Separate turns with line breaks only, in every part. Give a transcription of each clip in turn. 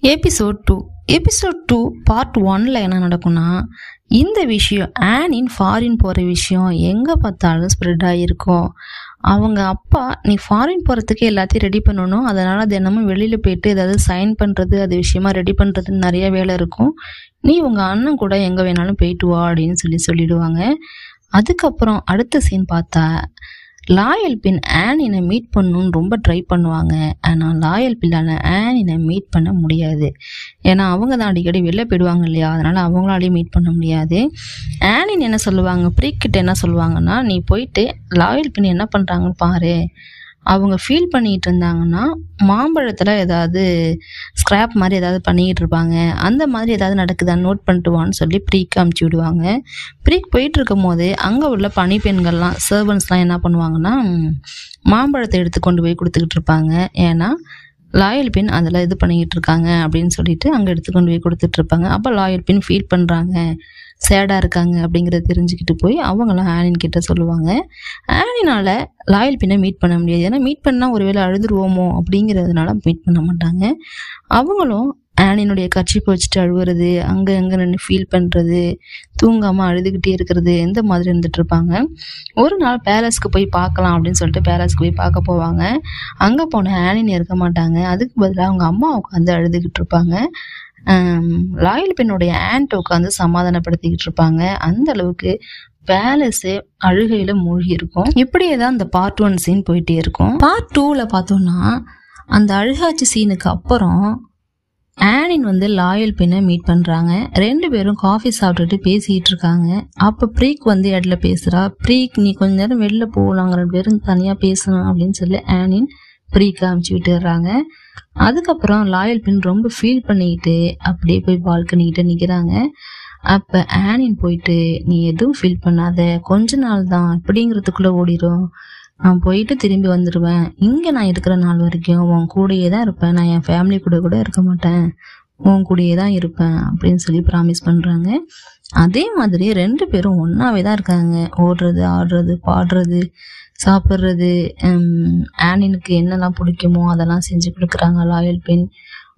Episode 2 episode 2 part 1ல் என்ன நடக்கும்னா, இந்த விஷயம் ஆனின் ஃபாரின் போகிற விஷயம் எங்கே பார்த்தாலும் ஸ்ப்ரெட் ஆகிருக்கும். அவங்க அப்பா, நீ ஃபாரின் போகிறதுக்கு எல்லாத்தையும் ரெடி பண்ணணும், அதனால் தினமும் வெளியில் போயிட்டு ஏதாவது சைன் பண்ணுறது, அது விஷயமா ரெடி பண்ணுறதுன்னு நிறைய வேலை இருக்கும், நீ உங்கள் அண்ணன் கூட எங்கே வேணாலும் போயிட்டு வா அப்படின்னு சொல்லிடுவாங்க. அதுக்கப்புறம் அடுத்த சீன் பார்த்தா, லாயல் பின் ஆனினை மீட் பண்ணணும்னு ரொம்ப ட்ரை பண்ணுவாங்க. ஆனால் லாயல் பின்னால ஆனினை மீட் பண்ண முடியாது. ஏன்னா அவங்க தான் அடிக்கடி வெளில போயிடுவாங்க இல்லையா, அதனால் அவங்களாலேயும் மீட் பண்ண முடியாது. ஆனின் என்ன சொல்லுவாங்க, ப்ரீக்கிட்ட என்ன சொல்லுவாங்கன்னா, நீ போயிட்டு லாயல் பின் என்ன பண்ணுறாங்கன்னு பாரு, அவங்க ஃபீல் பண்ணிகிட்டு இருந்தாங்கன்னா மாம்பழத்தில் ஏதாவது ஸ்க்ராப் மாதிரி ஏதாவது பண்ணிக்கிட்டு இருப்பாங்க, அந்த மாதிரி ஏதாவது நடக்குதான்னு நோட் பண்ணிட்டு வான்னு சொல்லி ப்ரீக்கு அமுச்சு விடுவாங்க. ப்ரீக் போயிட்டு இருக்கும் போது அங்கே உள்ள பணிப்பெண்கள்லாம், சர்வன்ஸ்லாம் என்ன பண்ணுவாங்கன்னா, மாம்பழத்தை எடுத்து கொண்டு போய் கொடுத்துக்கிட்டு இருப்பாங்க. ஏன்னா லாயல் பின் அதில் இது பண்ணிக்கிட்டு இருக்காங்க அப்படின்னு சொல்லிட்டு அங்கே எடுத்து கொண்டு போய் கொடுத்துட்ருப்பாங்க. அப்போ லாயல் பின் ஃபீல் பண்ணுறாங்க, சேடாக இருக்காங்க அப்படிங்கிறத தெரிஞ்சுக்கிட்டு போய் அவங்களாம் ஆனின் கிட்ட சொல்லுவாங்க. ஆனினால் லாயல் பின்னை மீட் பண்ண முடியாது. ஏன்னா மீட் பண்ணால் ஒருவேளை அழுதுருவோமோ அப்படிங்கிறதுனால மீட் பண்ண மாட்டாங்க. அவங்களும் ஆனினுடைய கர்ச்சீப்பை வச்சுட்டு அழுவுறது, அங்கே நின்று ஃபீல் பண்ணுறது, தூங்காமல் அழுதுகிட்டே இருக்கிறது, இந்த மாதிரி இருந்துட்டு இருப்பாங்க. ஒரு நாள் பேலஸ்க்கு போய் பார்க்கலாம் அப்படின்னு சொல்லிட்டு பேலஸ்க்கு போய் பார்க்க போவாங்க. அங்கே போன ஆனின் இருக்க மாட்டாங்க. அதுக்கு பதிலாக அவங்க அம்மா உட்காந்து அழுதுகிட்டு இருப்பாங்க. லாயல் பின்னுடைய ஆன்ட் உட்காந்து சமாதானப்படுத்திக்கிட்டு இருப்பாங்க. அந்த அளவுக்கு பேலஸே அழுகையில மூழ்கி இருக்கும். இப்படியே தான் அந்த பார்ட் 1 சீன் போயிட்டே இருக்கும். பார்ட் 2ல பார்த்தோம்னா, அந்த அழுகாட்சி சீனுக்கு அப்புறம் ஆனின் லாயல் பின்னை மீட் பண்ணுறாங்க. 2 பேரும் காஃபி சாப்பிட்டுட்டு பேசிக்கிட்டு இருக்காங்க. அப்போ ப்ரீக் இடையில பேசுகிறா, ப்ரீக் நீ கொஞ்ச நேரம் வெளில போகலாம், 2 பேரும் தனியாக பேசணும் அப்படின்னு சொல்லி ஆனின் ப்ரீக்கை அமுச்சு விட்டுடுறாங்க. அதுக்கப்புறம் லாயல் பின் ரொம்ப ஃபீல் பண்ணிக்கிட்டு அப்படியே போய் பால்கனிக்கிட்ட நிற்கிறாங்க. அப்போ ஆனின் போயிட்டு, நீ எதுவும் ஃபீல் பண்ணாத, கொஞ்ச நாள் தான், இப்படிங்கிறதுக்குள்ளே ஓடிடும், நான் போயிட்டு திரும்பி வந்துடுவேன், இங்கே நான் இருக்கிற நாள் வரைக்கும் உன் கூடயே தான் இருப்பேன், நான் என் ஃபேமிலி கூட இருக்க மாட்டேன், உன் கூடயே தான் இருப்பேன் அப்படின்னு சொல்லி ப்ராமிஸ் பண்ணுறாங்க. அதே மாதிரி 2 பேரும் ஒன்றாவே தான் இருக்காங்க. ஓடுறது, ஆடுறது, பாடுறது, சாப்பிட்றது, ஆனினுக்கு என்னெல்லாம் பிடிக்குமோ அதெல்லாம் செஞ்சு கொடுக்குறாங்க லாயல் பின்.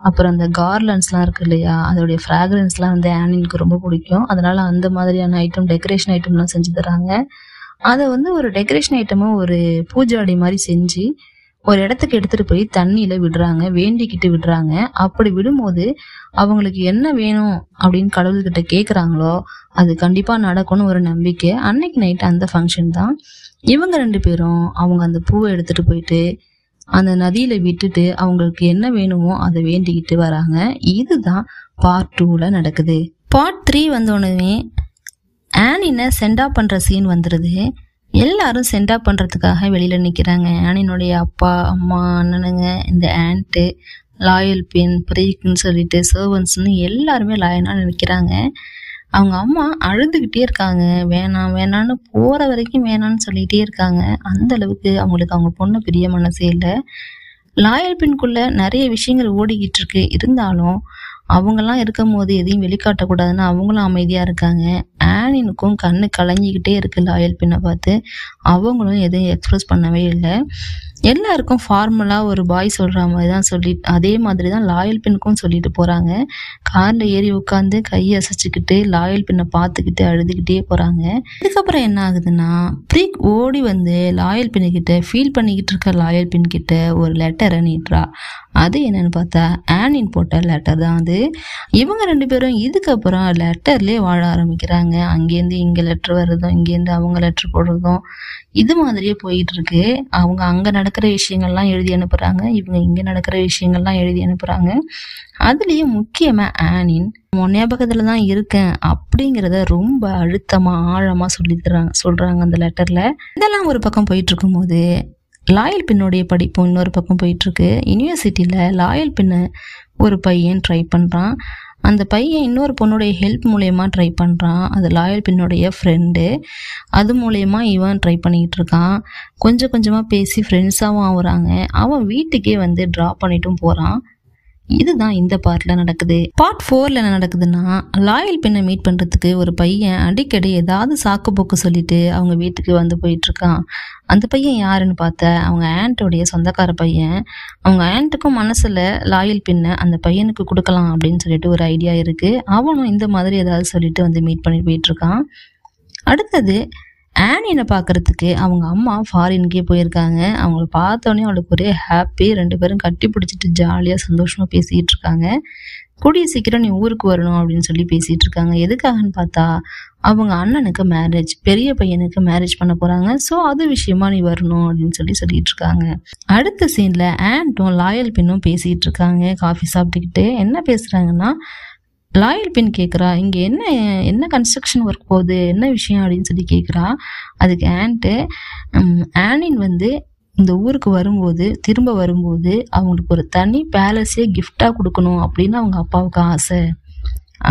அப்புறம் அந்த கார்லண்ட்ஸ்லாம் இருக்குது இல்லையா, அதோடைய ஃப்ராக்ரன்ஸ்லாம் ஆனினுக்கு ரொம்ப பிடிக்கும். அதனால் அந்த மாதிரியான ஐட்டம், டெக்கரேஷன் ஐட்டம்லாம் செஞ்சு தராங்க. அதை ஒரு டெக்கரேஷன் ஐட்டமாக ஒரு பூஜாடி மாதிரி செஞ்சு ஒரு இடத்துக்கு எடுத்துகிட்டு போய் தண்ணியில் விடுறாங்க, வேண்டிக்கிட்டு விடுறாங்க. அப்படி விடும்போது அவங்களுக்கு என்ன வேணும் அப்படின்னு கடவுள்கிட்ட கேட்குறாங்களோ அது கண்டிப்பாக நடக்கும்னு ஒரு நம்பிக்கை. அன்னைக்கு நைட் அந்த ஃபங்க்ஷன் தான். இவங்க 2 பேரும் அவங்க அந்த பூவை எடுத்துகிட்டு போயிட்டு அந்த நதியில் விட்டுட்டு அவங்களுக்கு என்ன வேணுமோ அதை வேண்டிக்கிட்டு வராங்க. இதுதான் பார்ட் 2ல நடக்குது. பார்ட் 3 வந்தோடனே ஆனினை சென்டா பண்ணுற சீன் வந்துடுது. எல்லாரும் சென்டா பண்ணுறதுக்காக வெளியில் நிற்கிறாங்க. ஆனினுடைய அப்பா, அம்மா, அண்ணனுங்க, இந்த ஆண்ட்டு, லாயல் பின், ப்ரீக்குன்னு சொல்லிட்டு சர்வன்ஸ்னு எல்லாருமே லாயனாக நிற்கிறாங்க. அவங்க அம்மா அழுதுகிட்டே இருக்காங்க, வேணாம் வேணான்னு, போகிற வரைக்கும் வேணான்னு சொல்லிகிட்டே இருக்காங்க. அந்த அளவுக்கு அவங்களுக்கு அவங்க பொண்ணு பெரிய மனசே இல்லை. லாயல் பின்குள்ளே நிறைய விஷயங்கள் ஓடிக்கிட்டு இருக்கு. இருந்தாலும் அவங்கெல்லாம் இருக்கும் போது எதையும் வெளிக்காட்டக்கூடாதுன்னு அவங்களும் அமைதியாக இருக்காங்க. ஆனினுக்கும் கண்ணு கலங்கிக்கிட்டே இருக்கு லாயல் பின்னை பார்த்து. அவங்களும் எதையும் எக்ஸ்ப்ரெஸ் பண்ணவே இல்லை. எல்லாருக்கும் ஃபார்மலாக ஒரு பாய் சொல்கிற மாதிரி தான் அதே மாதிரி தான் லாயல் பின்னுக்கும் சொல்லிட்டு போகிறாங்க. காரில் ஏறி உட்காந்து கையை அசைச்சிக்கிட்டு லாயல் பின்னை பார்த்துக்கிட்டு அழுதுகிட்டே போகிறாங்க. இதுக்கப்புறம் என்ன ஆகுதுன்னா, ப்ரீக் ஓடி லாயல் பின்னுக்கிட்ட, ஃபீல் பண்ணிக்கிட்டு இருக்க லாயல் பின்கிட்ட ஒரு லெட்டரை நீட்டுறா. அது என்னன்னு பார்த்தா ஆனின் போட்ட லெட்டர் தான் அது. இவங்க 2 பேரும் இதுக்கப்புறம் லெட்டர்லேயே வாழ ஆரம்பிக்கிறாங்க. அங்கேருந்து இங்கே லெட்ரு வர்றதும், இங்கேருந்து அவங்க லெட்ரு போடுறதும், இது மாதிரியே போயிட்டு இருக்கு. அவங்க அங்கே நடக்கிற விஷயங்கள்லாம் எழுதி அனுப்புகிறாங்க, இவங்க இங்கே நடக்கிற விஷயங்கள்லாம் எழுதி அனுப்புகிறாங்க. அதுலேயும் முக்கியமாக ஆனின் உன் ஞாபகத்தில் தான் இருக்கேன் அப்படிங்கிறத ரொம்ப அழுத்தமாக ஆழமாக சொல்கிறாங்க அந்த லெட்டரில். இதெல்லாம் ஒரு பக்கம் போயிட்டு இருக்கும்போது லாயல் பின்னுடைய படிப்பும் இன்னொரு பக்கம் போயிட்டுருக்கு. யூனிவர்சிட்டியில் லாயல் பின்னை ஒரு பையன் ட்ரை பண்ணுறான். அந்த பையன் இன்னொரு பொண்ணுடைய ஹெல்ப் மூலயமா ட்ரை பண்ணுறான். அது லாயல் பின்னுடைய ஃப்ரெண்டு. அது மூலயமா இவன் ட்ரை பண்ணிக்கிட்டு இருக்கான். கொஞ்சம் கொஞ்சமாக பேசி ஃப்ரெண்ட்ஸாகவும் ஆகுறாங்க. அவன் வீட்டுக்கே ட்ராப் பண்ணிட்டும் போகிறான். இதுதான் இந்த பார்ட்ல நடக்குது. பார்ட் 4ல என்ன நடக்குதுன்னா, லாயல் பெண்ணை மீட் பண்றதுக்கு ஒரு பையன் அடிக்கடி ஏதாவது சாக்கு போக்கு சொல்லிட்டு அவங்க வீட்டுக்கு வந்து போயிட்டு இருக்கான். அந்த பையன் யாருன்னு பார்த்த அவங்க ஆன்ட்டோடைய சொந்தக்கார பையன். அவங்க ஆன்ட்டுக்கும் மனசுல லாயல் பெண்ணை அந்த பையனுக்கு கொடுக்கலாம் அப்படின்னு சொல்லிட்டு ஒரு ஐடியா இருக்கு. அவனும் இந்த மாதிரி ஏதாவது சொல்லிட்டு வந்து மீட் பண்ணி போயிட்டு இருக்கான். அடுத்தது ஆனியை பார்க்கறதுக்கு அவங்க அம்மா ஃபாரின்கே போயிருக்காங்க. அவங்கள பார்த்தோன்னே அவளுக்கு ஒரே ஹாப்பி. 2 பேரும் கட்டி பிடிச்சிட்டு ஜாலியாக சந்தோஷமா பேசிக்கிட்டு இருக்காங்க. கூடிய சீக்கிரம் நீ ஊருக்கு வரணும் அப்படின்னு சொல்லி பேசிட்டு இருக்காங்க. எதுக்காகன்னு பார்த்தா அவங்க அண்ணனுக்கு மேரேஜ், பெரிய பையனுக்கு மேரேஜ் பண்ண போறாங்க. ஸோ அது விஷயமா நீ வரணும் அப்படின்னு சொல்லிட்டு இருக்காங்க. அடுத்த சீன்ல ஆன்ட்டும் லாயல் பெண்ணும் பேசிட்டு இருக்காங்க. காஃபி சாப்பிட்டுக்கிட்டு என்ன பேசுறாங்கன்னா, லாயல் பெண் கேட்குறா, இங்கே என்ன என்ன கன்ஸ்ட்ரக்ஷன் ஒர்க் போகுது, என்ன விஷயம் அப்படின்னு சொல்லி கேட்குறா. அதுக்கு ஆன்ட்டு ஆனின் வந்து இந்த ஊருக்கு வரும்போது திரும்ப வரும்போது அவங்களுக்கு ஒரு தனி பேலஸே கிஃப்டாக கொடுக்கணும் அப்படின்னு அவங்க அப்பாவுக்கு ஆசை.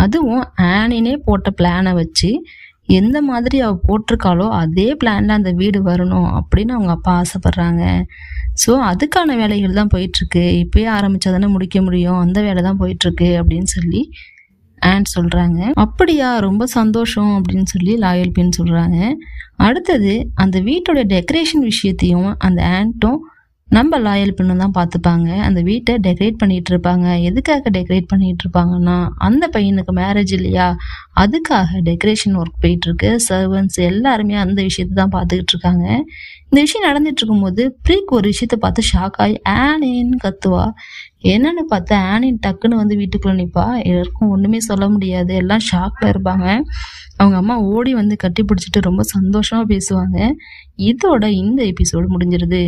அதுவும் ஆனினே போட்ட பிளானை வச்சு எந்த மாதிரி அவள் போட்டிருக்காளோ அதே பிளான்ல அந்த வீடு வரணும் அப்படின்னு அவங்க அப்பா ஆசைப்படுறாங்க. ஸோ அதுக்கான வேலைகள் தான் போயிட்டுருக்கு. இப்பயே ஆரம்பிச்சாதானே முடிக்க முடியும், அந்த வேலை தான் போயிட்டுருக்கு அப்படின்னு சொல்லி ஆன்ட் சொல்றாங்க. அப்படியா, ரொம்ப சந்தோஷம் அப்படின்னு சொல்லி லாயல் பெண் சொல்றாங்க. அடுத்தது அந்த வீட்டோட டெக்கரேஷன் விஷயத்தையும் அந்த ஆன்ட்டும் நம்ம லாயல் பெண்ணும் தான் பார்த்துப்பாங்க. அந்த வீட்டை டெக்கரேட் பண்ணிட்டு இருப்பாங்க. எதுக்காக டெக்கரேட் பண்ணிட்டு இருப்பாங்கன்னா, அந்த பையனுக்கு மேரேஜ் இல்லையா, அதுக்காக டெக்கரேஷன் ஒர்க் போயிட்டு இருக்கு. சர்வன்ட்ஸ் எல்லாருமே அந்த விஷயத்தை தான் பார்த்துக்கிட்டு இருக்காங்க. இந்த விஷயம் நடந்துட்டு இருக்கும்போது ப்ரீக் ஒரு விஷயத்த பார்த்து ஷாக் ஆகி ஆனின்னு கத்துவா. என்னன்னு பார்த்தா ஆனின் டக்குன்னு வந்து வீட்டுக்குள்ள நிற்பா. எல்லாருக்கும் ஒண்ணுமே சொல்ல முடியாது, எல்லாம் ஷாக்ல இருப்பாங்க. அவங்க அம்மா ஓடி வந்து கட்டி பிடிச்சிட்டு ரொம்ப சந்தோஷமா பேசுவாங்க. இதோட இந்த எபிசோடு முடிஞ்சிருது.